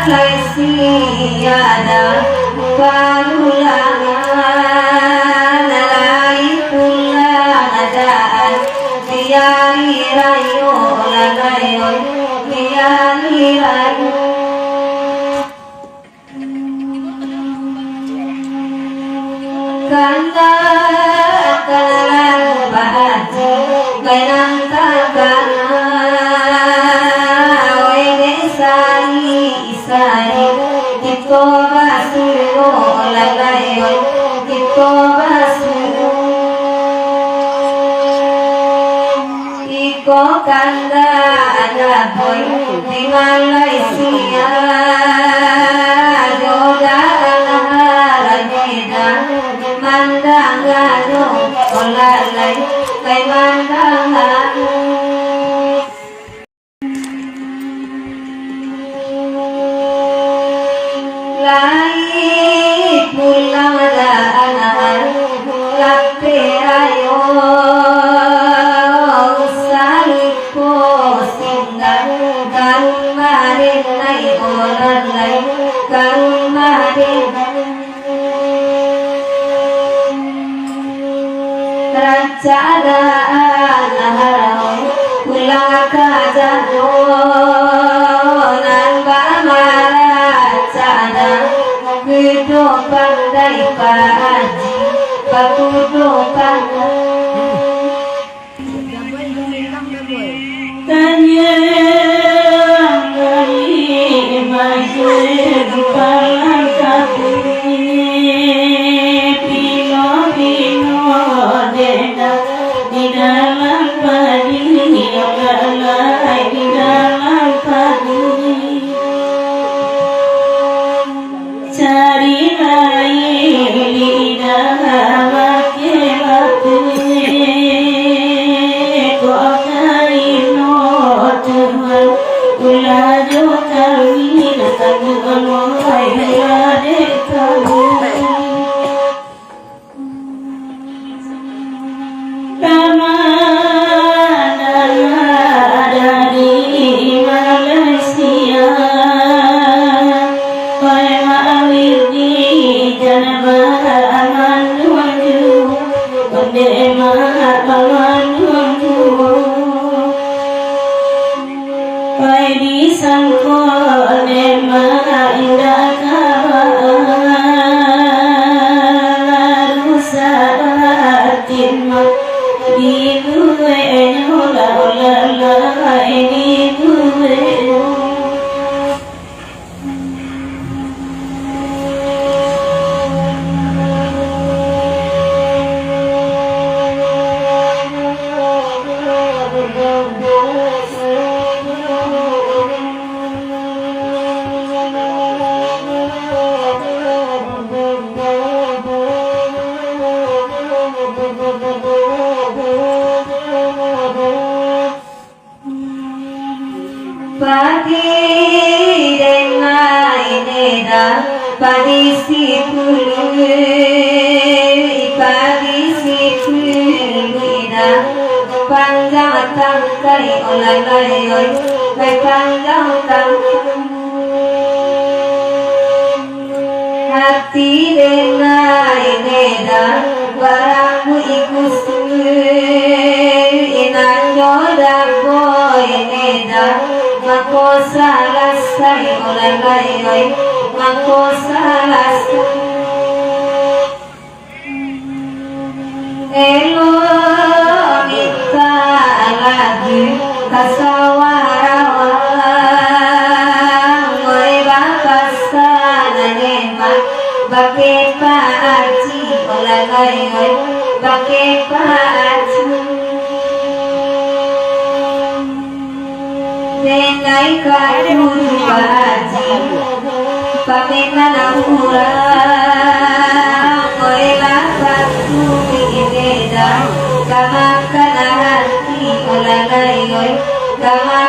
Malaysia panulangan nalaipulang adaan biari rayo lagayon biari rayo kanda kanalan bahati mainan kagana wene sari ito basulo lagayon ito basulo iko kanda anaboy di Malaysia yoga anaharagida mandangano olalay kay mandangano lai pulang daan kape ayo salipo singgan karumarin nai orang lain karumarin kerajaan harau pulang kajadonan kehidupan dari Pak Haji kehidupan tanya dari masjid palang kaki pino dena di dalam padi lalai di dalam padi cari lain lidah wakil kok kaino Tuhan ulajo kami datang mulai hari kami pagi dengai neda pagi sipulu pagi sipulu panjang tangkai olalai panjang tangkai hati dengai neda barangmu ikusu inanyo daboy neda mako salah sai olalai mako salah elo minta lagi kasawarawan ngoy bakasana neman bake paaci olalai bake paaci nenai kadu paaci pamena namura ngoy bakatu beda kama kana hati olalai kama